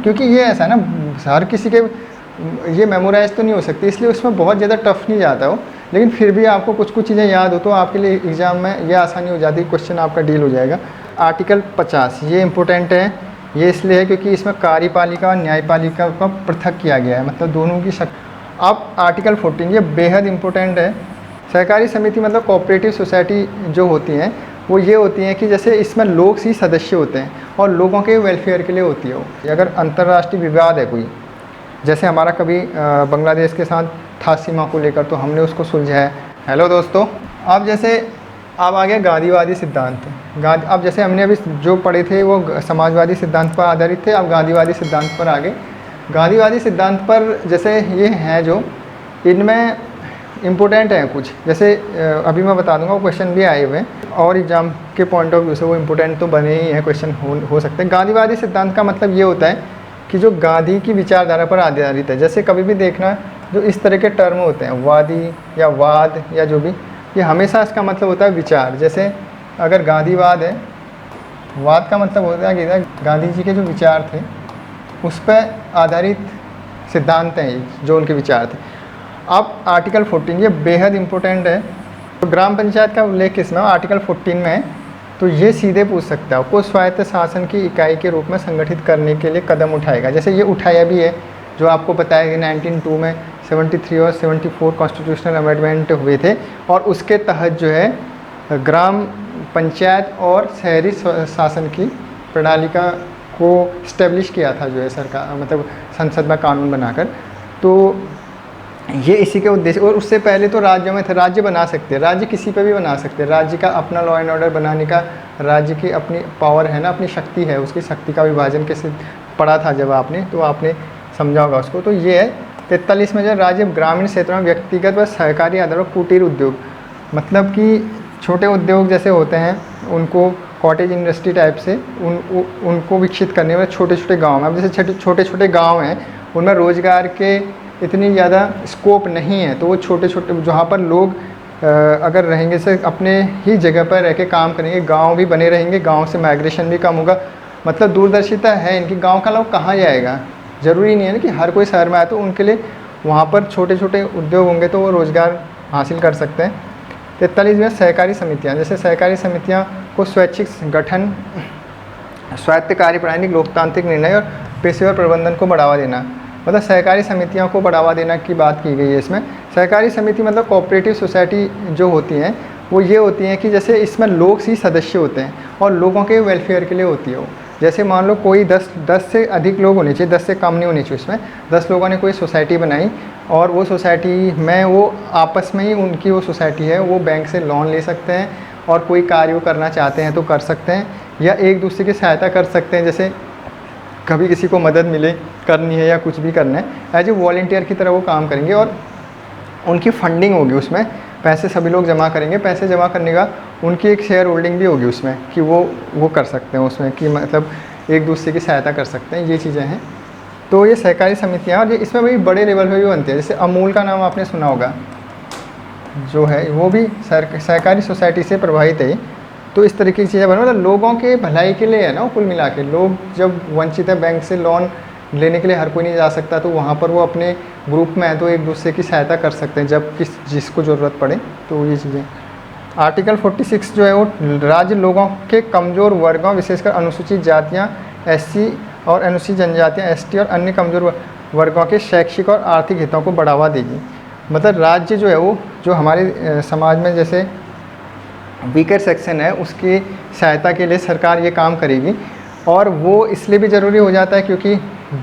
क्योंकि ये ऐसा है ना, हर किसी के ये मेमोराइज तो नहीं हो सकती, इसलिए उसमें बहुत ज़्यादा टफ नहीं जाता हो, लेकिन फिर भी आपको कुछ कुछ चीज़ें याद हो तो आपके लिए एग्ज़ाम में ये आसानी हो जाती है, क्वेश्चन आपका डील हो जाएगा। आर्टिकल 50 ये इम्पोर्टेंट है, ये इसलिए है क्योंकि इसमें कार्यपालिका और न्यायपालिका का पृथक किया गया है, मतलब दोनों की अब आर्टिकल 14 ये बेहद इम्पोर्टेंट है। सहकारी समिति मतलब कोऑपरेटिव सोसाइटी जो होती हैं वो ये होती हैं कि जैसे इसमें लोग ही सदस्य होते हैं और लोगों के वेलफेयर के लिए होती है वो। अगर अंतर्राष्ट्रीय विवाद है कोई, जैसे हमारा कभी बांग्लादेश के साथ था सीमा को लेकर, तो हमने उसको सुलझाया है। हेलो दोस्तों, अब जैसे अब आ गया गांधीवादी सिद्धांत। अब जैसे हमने अभी जो पढ़े थे वो समाजवादी सिद्धांत पर आधारित थे, अब गांधीवादी सिद्धांत पर आ गए। गांधीवादी सिद्धांत पर जैसे ये हैं जो इनमें इम्पोर्टेंट हैं कुछ, जैसे अभी मैं बता दूंगा, वो क्वेश्चन भी आए हुए हैं और एग्जाम के पॉइंट ऑफ व्यू से वो इम्पोर्टेंट तो बने ही हैं, क्वेश्चन हो सकते हैं। गांधीवादी सिद्धांत का मतलब ये होता है कि जो गांधी की विचारधारा पर आधारित है। जैसे कभी भी देखना जो इस तरह के टर्म होते हैं, वादी या वाद या जो भी, ये हमेशा इसका मतलब होता है विचार। जैसे अगर गांधीवाद है, वाद का मतलब होता है कि गांधी जी के जो विचार थे उस पर आधारित सिद्धांत हैं जो उनके विचार थे। अब आर्टिकल 14 ये बेहद इम्पोर्टेंट है। तो ग्राम पंचायत का उल्लेख किसमें है? आर्टिकल 14 में है। तो ये सीधे पूछ सकता है को स्वायत्त शासन की इकाई के रूप में संगठित करने के लिए कदम उठाएगा। जैसे ये उठाया भी है, जो आपको बताया कि 1902 में 73 और 74 कॉन्स्टिट्यूशनल अमेंडमेंट हुए थे और उसके तहत जो है ग्राम पंचायत और शहरी शासन की प्रणाली को इस्टेब्लिश किया था जो है सरकार, मतलब संसद में कानून बनाकर। तो ये इसी के उद्देश्य, और उससे पहले तो राज्यों में थे, राज्य बना सकते हैं, राज्य किसी पे भी बना सकते हैं, राज्य का अपना लॉ एंड ऑर्डर बनाने का राज्य की अपनी पावर है ना, अपनी शक्ति है, उसकी शक्ति का विभाजन कैसे पढ़ा था जब आपने, तो आपने समझा होगा उसको। तो ये है 43 में जो राज्य ग्रामीण क्षेत्रों में व्यक्तिगत व सहकारी आधार पर कुटीर उद्योग, मतलब कि छोटे उद्योग जैसे होते हैं उनको कॉटेज इंडस्ट्री टाइप से उनको विकसित करने में छोटे छोटे गाँव में, अब जैसे छोटे छोटे गाँव हैं उनमें रोज़गार के इतनी ज़्यादा स्कोप नहीं है, तो वो छोटे छोटे जहाँ पर लोग अगर रहेंगे से अपने ही जगह पर रह के काम करेंगे, गांव भी बने रहेंगे, गांव से माइग्रेशन भी कम होगा। मतलब दूरदर्शिता है इनकी, गांव का लोग कहाँ जाएगा, ज़रूरी नहीं है ना कि हर कोई शहर में आए, तो उनके लिए वहाँ पर छोटे छोटे उद्योग होंगे तो वो रोज़गार हासिल कर सकते हैं। 43 में सहकारी समितियाँ, जैसे सहकारी समितियाँ को स्वैच्छिक गठन, स्वायत्त कार्यप्रणाली, लोकतांत्रिक निर्णय और पेशेवर प्रबंधन को बढ़ावा देना, मतलब सहकारी समितियों को बढ़ावा देने की बात की गई है इसमें। सहकारी समिति मतलब कोऑपरेटिव सोसाइटी जो होती हैं वो ये होती हैं कि जैसे इसमें लोग ही सदस्य होते हैं और लोगों के वेलफेयर के लिए होती है वो। जैसे मान लो कोई 10 से अधिक लोग होने चाहिए, 10 से कम नहीं होने चाहिए इसमें। 10 लोगों ने कोई सोसाइटी बनाई और वो सोसाइटी में वो आपस में ही उनकी वो सोसाइटी है, वो बैंक से लोन ले सकते हैं और कोई कार्य करना चाहते हैं तो कर सकते हैं, या एक दूसरे की सहायता कर सकते हैं। जैसे कभी किसी को मदद मिले करनी है या कुछ भी करना है, एज ए वॉलंटियर की तरह वो काम करेंगे और उनकी फंडिंग होगी, उसमें पैसे सभी लोग जमा करेंगे। पैसे जमा करने का उनकी एक शेयर होल्डिंग भी होगी उसमें कि वो कर सकते हैं उसमें, कि मतलब एक दूसरे की सहायता कर सकते हैं, ये चीज़ें हैं। तो ये सहकारी समितियाँ, और इसमें भी बड़े लेवल पर भी बनती है। जैसे अमूल का नाम आपने सुना होगा, जो है वो भी सहकारी सोसाइटी से प्रभावित है। तो इस तरीके की चीज़ें बना, मतलब लोगों के भलाई के लिए है ना कुल मिला के। लोग जब वंचित है, बैंक से लोन लेने के लिए हर कोई नहीं जा सकता, तो वहाँ पर वो अपने ग्रुप में है तो एक दूसरे की सहायता कर सकते हैं जब जिसको ज़रूरत पड़े। तो ये चीज़ें। आर्टिकल 46 जो है वो राज्य लोगों के कमज़ोर वर्गों, विशेषकर अनुसूचित जातियाँ, SC और अनुसूचित जनजातियाँ, ST और अन्य कमज़ोर वर्गों के शैक्षिक और आर्थिक हितों को बढ़ावा देगी। मतलब राज्य जो है वो जो हमारे समाज में जैसे वीकर सेक्शन है उसकी सहायता के लिए सरकार ये काम करेगी। और वो इसलिए भी ज़रूरी हो जाता है क्योंकि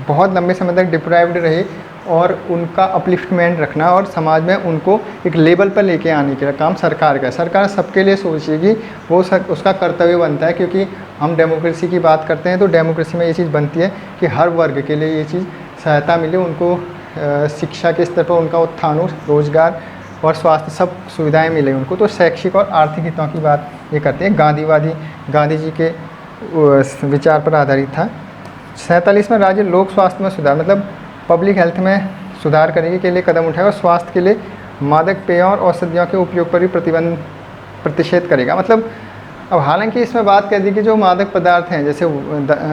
बहुत लंबे समय तक डिप्राइव्ड रहे और उनका अपलिफ्टमेंट रखना और समाज में उनको एक लेवल पर लेके आने का काम सरकार का है। सरकार सबके लिए सोचेगी, वो उसका कर्तव्य बनता है, क्योंकि हम डेमोक्रेसी की बात करते हैं तो डेमोक्रेसी में ये चीज़ बनती है कि हर वर्ग के लिए ये चीज़ सहायता मिले, उनको शिक्षा के स्तर पर उनका उत्थान हो, रोजगार और स्वास्थ्य सब सुविधाएं मिले उनको। तो शैक्षिक और आर्थिक हितों की बात ये करते हैं। गांधी जी के विचार पर आधारित था। 47 में राज्य लोक स्वास्थ्य में सुधार, मतलब पब्लिक हेल्थ में सुधार करने के लिए कदम उठाएगा और स्वास्थ्य के लिए मादक पेयों और औषधियों के उपयोग पर भी प्रतिषेध करेगा। मतलब अब हालांकि इसमें बात कर दी कि जो मादक पदार्थ हैं जैसे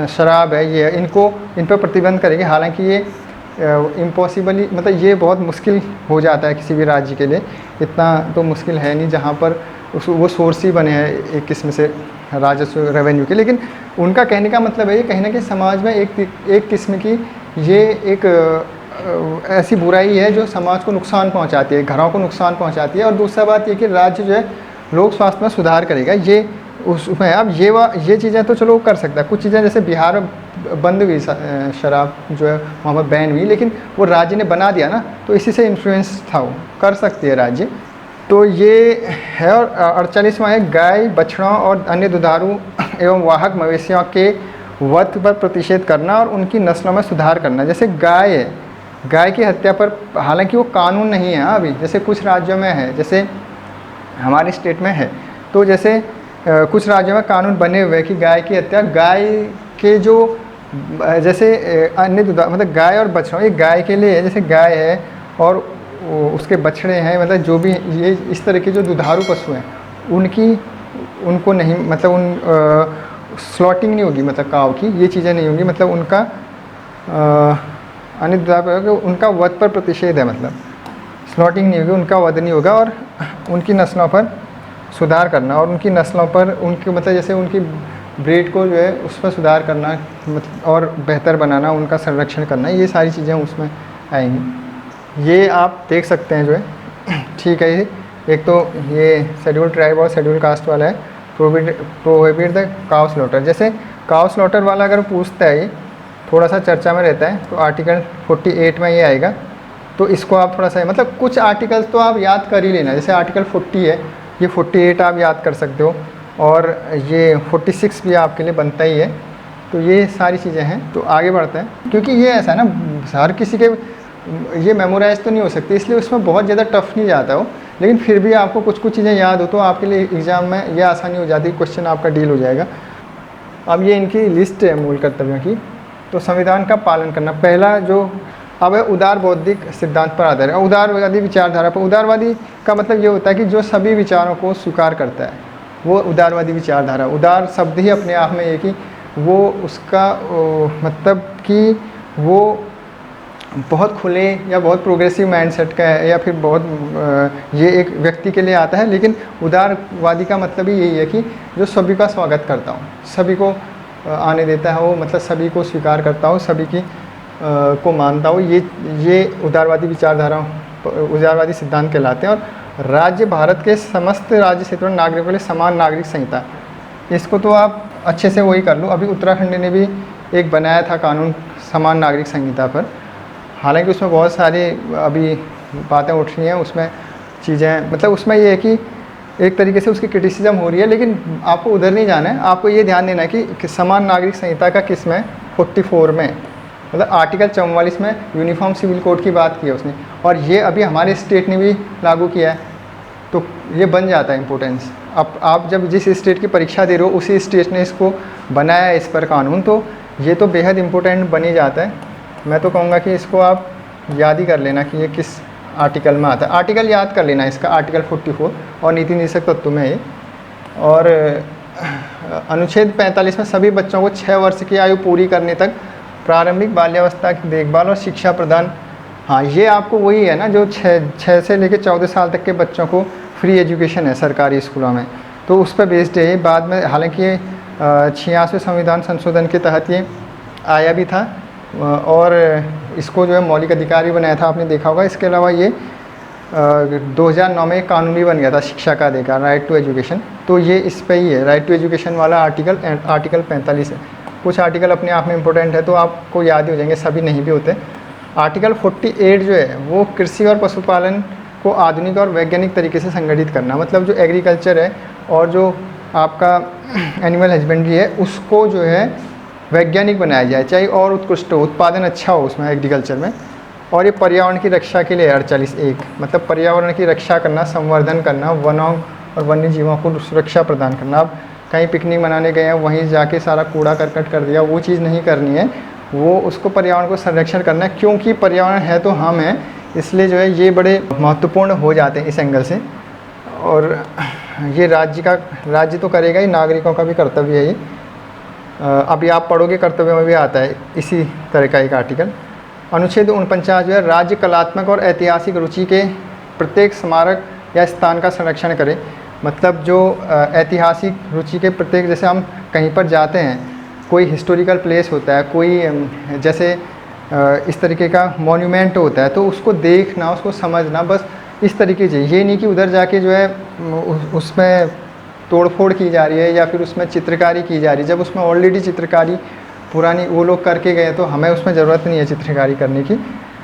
शराब है, ये इन पर प्रतिबंध करेंगे। हालांकि ये इम्पॉसिबली मतलब ये बहुत मुश्किल हो जाता है किसी भी राज्य के लिए, इतना तो मुश्किल है नहीं जहाँ पर वो सोर्स ही बने हैं एक किस्म से राजस्व रेवेन्यू के। लेकिन उनका कहने का मतलब है ये कहीं ना कहीं समाज में एक किस्म की ये एक ऐसी बुराई है जो समाज को नुकसान पहुंचाती है, घरों को नुकसान पहुंचाती है। और दूसरा बात ये कि राज्य जो है लोक स्वास्थ्य में सुधार करेगा, ये उसमें अब ये चीज़ें तो चलो कर सकता है। कुछ चीज़ें जैसे बिहार में बंद हुई शराब जो है वहाँ पर बैन हुई, लेकिन वो राज्य ने बना दिया ना, तो इसी से इन्फ्लुएंस था, वो कर सकती है राज्य। तो ये है। और 48वां है गाय, बछड़ों और अन्य दुधारू एवं वाहक मवेशियों के वध पर प्रतिषेध करना और उनकी नस्लों में सुधार करना। जैसे गाय है, गाय की हत्या पर हालांकि वो कानून नहीं है अभी, जैसे कुछ राज्यों में है, जैसे हमारे स्टेट में है। तो जैसे कुछ राज्यों में कानून बने हुए कि गाय की हत्या, गाय के जो जैसे अन्य मतलब गाय और बछड़ा, ये गाय के लिए है, जैसे गाय है और उसके बछड़े हैं, मतलब जो भी ये इस तरह के जो दुधारू पशु हैं उनको नहीं, मतलब उन स्लॉटिंग नहीं होगी, मतलब काव की ये चीज़ें नहीं होंगी, मतलब उनका अन्य दुधारू उनका वध पर प्रतिषेध है, मतलब स्लॉटिंग नहीं होगी, उनका वध नहीं होगा। और उनकी नस्लों पर सुधार करना और उनकी नस्लों पर उनकी मतलब जैसे उनकी ब्रीड को जो है उस पर सुधार करना, मतलब और बेहतर बनाना, उनका संरक्षण करना, ये सारी चीज़ें उसमें आएंगी। ये आप देख सकते हैं जो है, ठीक है। एक तो ये शेड्यूल ट्राइब और शेड्यूल कास्ट वाला है, प्रोहिबिट द काउ स्लॉटर। जैसे काउ स्लॉटर वाला अगर पूछता है, ये थोड़ा सा चर्चा में रहता है, तो आर्टिकल 48 में ये आएगा। तो इसको आप थोड़ा सा मतलब कुछ आर्टिकल्स तो आप याद कर ही लेना, जैसे आर्टिकल 40 है, ये 48 आप याद कर सकते हो, और ये 46 भी आपके लिए बनता ही है। तो ये सारी चीज़ें हैं। तो आगे बढ़ते हैं, क्योंकि ये ऐसा है ना, हर किसी के ये मेमोराइज तो नहीं हो सकती, इसलिए उसमें बहुत ज़्यादा टफ नहीं जाता हो, लेकिन फिर भी आपको कुछ चीज़ें याद हो तो आपके लिए एग्ज़ाम में यह आसानी हो जाती है, क्वेश्चन आपका डील हो जाएगा। अब ये इनकी लिस्ट है मूल कर्तव्यों की। तो संविधान का पालन करना, पहला जो अब है उदार बौद्धिक सिद्धांत पर आधारित, उदारवादी विचारधारा पर। उदारवादी का मतलब ये होता है कि जो सभी विचारों को स्वीकार करता है, वो उदारवादी विचारधारा। उदार शब्द ही अपने आप में एक ही वो उसका मतलब कि वो बहुत खुले या बहुत प्रोग्रेसिव माइंडसेट का है, या फिर बहुत ये एक व्यक्ति के लिए आता है। लेकिन उदारवादी का मतलब ही यही है कि जो सभी का स्वागत करता हूँ, सभी को आने देता है, वो मतलब सभी को स्वीकार करता हूँ, सभी की को मानता हूँ। ये उदारवादी विचारधारा, उदारवादी सिद्धांत कहलाते हैं। और राज्य भारत के समस्त राज्य क्षेत्रों में नागरिकों के लिए समान नागरिक संहिता, इसको तो आप अच्छे से वही कर लो। अभी उत्तराखंड ने भी एक बनाया था कानून समान नागरिक संहिता पर, हालांकि उसमें बहुत सारी अभी बातें उठ रही हैं, उसमें चीज़ें मतलब उसमें ये है कि एक तरीके से उसकी क्रिटिसिज्म हो रही है, लेकिन आपको उधर नहीं जाना है। आपको ये ध्यान देना है कि समान नागरिक संहिता का किस में 44 में, मतलब आर्टिकल 44 में यूनिफॉर्म सिविल कोड की बात की है उसने, और ये अभी हमारे स्टेट ने भी लागू किया है। तो ये बन जाता है इम्पोर्टेंस। अब आप जब जिस स्टेट की परीक्षा दे रहे हो उसी स्टेट ने इसको बनाया है इस पर कानून, तो ये तो बेहद इम्पोर्टेंट बन ही जाता है। मैं तो कहूँगा कि इसको आप याद ही कर लेना कि ये किस आर्टिकल में आता है। आर्टिकल याद कर लेना इसका, आर्टिकल 44 और नीति निदेशक तत्व में है। और अनुच्छेद 45 में सभी बच्चों को 6 वर्ष की आयु पूरी करने तक प्रारंभिक बाल्यावस्था की देखभाल और शिक्षा प्रदान। हाँ, ये आपको वही है ना जो 6 से लेकर 14 साल तक के बच्चों को फ्री एजुकेशन है सरकारी स्कूलों में, तो उस पर बेस्ड है। बाद में हालांकि ये 86वें संविधान संशोधन के तहत ये आया भी था, और इसको जो है मौलिक अधिकार भी बनाया था, आपने देखा होगा। इसके अलावा ये 2009 में कानून भी बन गया था शिक्षा का अधिकार, राइट टू एजुकेशन। तो ये इस पे ही है, राइट टू एजुकेशन वाला आर्टिकल 45 है। कुछ आर्टिकल अपने आप में इम्पोर्टेंट है तो आपको याद ही हो जाएंगे, सभी नहीं भी होते। आर्टिकल 48 जो है वो कृषि और पशुपालन को आधुनिक और वैज्ञानिक तरीके से संगठित करना, मतलब जो एग्रीकल्चर है और जो आपका एनिमल हस्बेंड्री है उसको जो है वैज्ञानिक बनाया जाए, चाहे और उत्कृष्ट हो, उत्पादन अच्छा हो उसमें एग्रीकल्चर में। और ये पर्यावरण की रक्षा के लिए 48(1), मतलब पर्यावरण की रक्षा करना, संवर्धन करना, वनों और वन्य जीवों को सुरक्षा प्रदान करना। आप कहीं पिकनिक मनाने गए हैं, वहीं जाके सारा कूड़ा करकट कर दिया, वो चीज़ नहीं करनी है, वो उसको पर्यावरण को संरक्षण करना है, क्योंकि पर्यावरण है तो हम हैं, इसलिए जो है ये बड़े महत्वपूर्ण हो जाते हैं इस एंगल से। और ये राज्य तो करेगा ही, नागरिकों का भी कर्तव्य है ये। अभी आप पढ़ोगे कर्तव्य में भी आता है इसी तरह का एक आर्टिकल। अनुच्छेद 49 जो है, राज्य कलात्मक और ऐतिहासिक रुचि के प्रत्येक स्मारक या स्थान का संरक्षण करे। मतलब जो ऐतिहासिक रुचि के प्रत्येक, जैसे हम कहीं पर जाते हैं, कोई हिस्टोरिकल प्लेस होता है, कोई जैसे इस तरीके का मॉन्यूमेंट होता है, तो उसको देखना, उसको समझना, बस इस तरीके से। ये नहीं कि उधर जाके जो है उसमें तोड़फोड़ की जा रही है या फिर उसमें चित्रकारी की जा रही है। जब उसमें ऑलरेडी चित्रकारी पुरानी वो लोग करके गए तो हमें उसमें ज़रूरत नहीं है चित्रकारी करने की।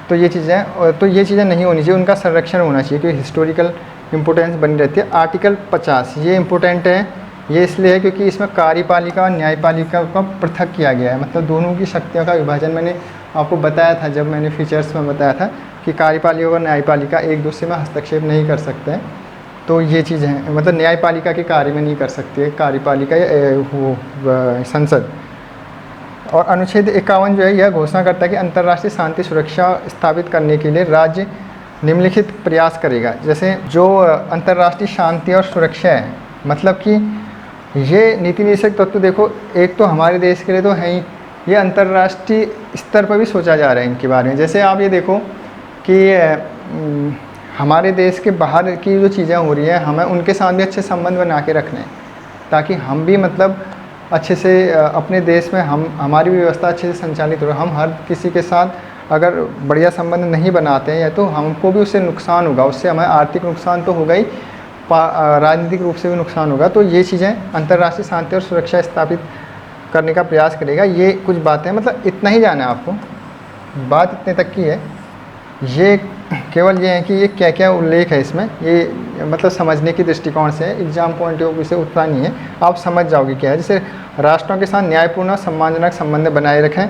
तो ये चीज़ें नहीं होनी चाहिए, उनका संरक्षण होना चाहिए, क्योंकि हिस्टोरिकल इम्पोर्टेंस बनी रहती है। आर्टिकल 50 ये इम्पोर्टेंट है, ये इसलिए है क्योंकि इसमें कार्यपालिका और न्यायपालिका का पृथक किया गया है। मतलब दोनों की शक्तियों का विभाजन मैंने आपको बताया था, जब मैंने फीचर्स में बताया था कि कार्यपालिका और न्यायपालिका एक दूसरे में हस्तक्षेप नहीं कर सकते हैं। तो ये चीज़ें हैं, मतलब न्यायपालिका के कार्य में नहीं कर सकती है कार्यपालिका या संसद। और अनुच्छेद 51 जो है, यह घोषणा करता है कि अंतर्राष्ट्रीय शांति सुरक्षा स्थापित करने के लिए राज्य निम्नलिखित प्रयास करेगा। जैसे जो अंतर्राष्ट्रीय शांति और सुरक्षा है, मतलब कि ये नीति निर्देशक तत्व देखो, एक तो हमारे देश के लिए तो है ही, ये अंतर्राष्ट्रीय स्तर पर भी सोचा जा रहा है इनके बारे में। जैसे आप ये देखो कि हमारे देश के बाहर की जो चीज़ें हो रही हैं, हमें उनके साथ भी अच्छे संबंध बना के रखने हैं, ताकि हम भी मतलब अच्छे से अपने देश में हमारी भी व्यवस्था अच्छे से संचालित हो। हम हर किसी के साथ अगर बढ़िया संबंध नहीं बनाते हैं, या तो हमको भी उससे नुकसान होगा, उससे हमें आर्थिक नुकसान तो होगा ही, राजनीतिक रूप से भी नुकसान होगा। तो ये चीज़ें अंतर्राष्ट्रीय शांति और सुरक्षा स्थापित करने का प्रयास करेगा। ये कुछ बातें, मतलब इतना ही जाना है आपको, बात इतने तक की है। ये केवल ये है कि ये क्या क्या उल्लेख है इसमें, ये मतलब समझने की दृष्टिकोण से, एग्जाम पॉइंट ऑफ व्यू से उतना नहीं है, आप समझ जाओगे क्या है। जैसे राष्ट्रों के साथ न्यायपूर्ण और सम्मानजनक संबंध बनाए रखें,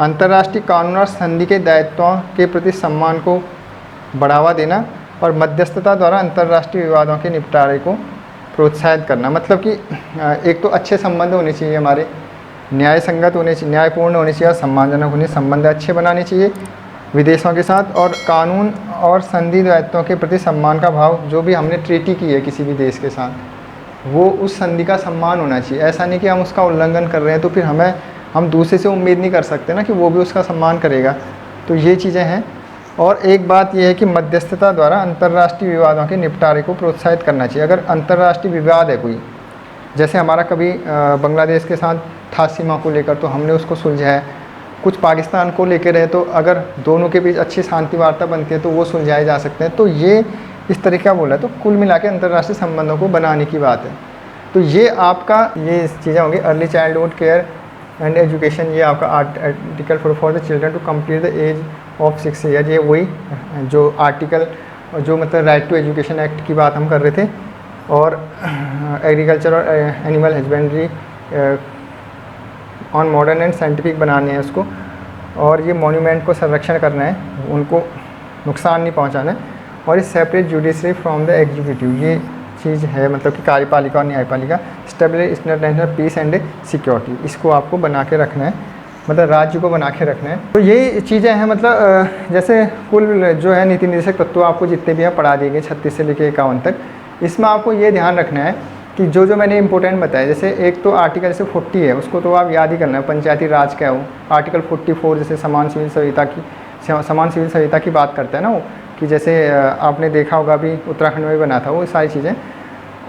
अंतर्राष्ट्रीय कानून और संधि के दायित्वों के प्रति सम्मान को बढ़ावा देना, और मध्यस्थता द्वारा अंतर्राष्ट्रीय विवादों के निपटारे को प्रोत्साहित करना। मतलब कि एक तो अच्छे संबंध होने चाहिए हमारे, न्याय संगत होने चाहिए, न्यायपूर्ण होने चाहिए और सम्मानजनक होने, संबंध अच्छे बनाने चाहिए विदेशों के साथ, और कानून और संधि दायित्वों के प्रति सम्मान का भाव, जो भी हमने ट्रीटी की है किसी भी देश के साथ, वो उस संधि का सम्मान होना चाहिए। ऐसा नहीं कि हम उसका उल्लंघन कर रहे हैं तो फिर हम दूसरे से उम्मीद नहीं कर सकते ना कि वो भी उसका सम्मान करेगा। तो ये चीज़ें हैं। और एक बात यह है कि मध्यस्थता द्वारा अंतर्राष्ट्रीय विवादों के निपटारे को प्रोत्साहित करना चाहिए। अगर अंतर्राष्ट्रीय विवाद है कोई, जैसे हमारा कभी बांग्लादेश के साथ था सीमा को लेकर, तो हमने उसको सुलझाया, कुछ पाकिस्तान को लेकर है, तो अगर दोनों के बीच अच्छी शांति वार्ता बनती है तो वो सुलझाए जा सकते हैं। तो ये इस तरह का बोला है। तो कुल मिला के अंतर्राष्ट्रीय संबंधों को बनाने की बात है। तो ये आपका ये चीज़ें होंगी। Early childhood care and education, ये आपका article for the children to complete the age of 6 year, ये वही जो आर्टिकल जो मतलब राइट टू एजुकेशन एक्ट की बात हम कर रहे थे। और एग्रीकल्चर और animal husbandry on modern and scientific बनाने हैं उसको, और ये मॉन्यूमेंट को संरक्षण करना है, उनको नुकसान नहीं पहुंचाना है। और इस separate judiciary from the executive, ये चीज़ है, मतलब कि कार्यपालिका और न्यायपालिका। Establish international peace and security, इसको आपको बना के रखना है, मतलब राज्य को बना के रखना है। तो ये चीज़ें हैं, मतलब जैसे कुल जो है नीति निर्देशक तत्व आपको जितने भी हैं पढ़ा दिए गए 36 से लेकर 51 तक। इसमें आपको ये ध्यान रखना है कि जो मैंने इंपॉर्टेंट बताया, जैसे एक तो आर्टिकल जैसे 40 है, उसको तो आप याद ही करना है, पंचायती राज क्या हो। आर्टिकल 44 जैसे समान सिविल संहिता की बात करता है ना वो, कि जैसे आपने देखा होगा अभी उत्तराखंड में भी बना था वो सारी चीज़ें।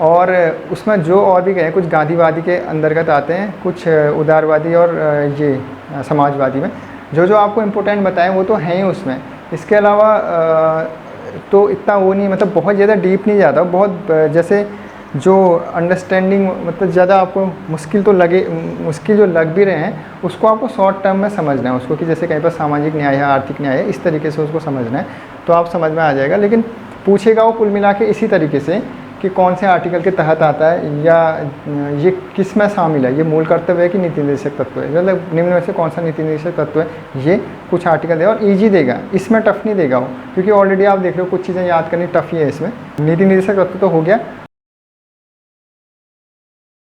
और उसमें जो और भी गए, कुछ गांधीवादी के अंतर्गत आते हैं, कुछ उदारवादी और ये समाजवादी में। जो आपको इम्पोर्टेंट बताएं वो तो हैं ही उसमें। इसके अलावा तो इतना वो नहीं, मतलब बहुत ज़्यादा डीप नहीं जाता, बहुत जैसे जो अंडरस्टैंडिंग, मतलब ज़्यादा आपको मुश्किल जो लग भी रहे हैं, उसको आपको शॉर्ट टर्म में समझना है उसको, कि जैसे कहीं पर सामाजिक न्याय है, आर्थिक न्याय है, इस तरीके से उसको समझना है, तो आप समझ में आ जाएगा। लेकिन पूछेगा वो कुल मिला के इसी तरीके से कि कौन से आर्टिकल के तहत आता है, या ये किस में शामिल है, ये मूल कर्तव्य है कि नीति निर्देशक तत्व है, मतलब निम्न में से कौन सा नीति निर्देशक तत्व है। ये कुछ आर्टिकल देगा और ईजी देगा, इसमें टफ नहीं देगा वो, क्योंकि ऑलरेडी आप देख रहे हो कुछ चीज़ें याद करनी टफ ही है इसमें। नीति निर्देशक तत्व तो हो गया।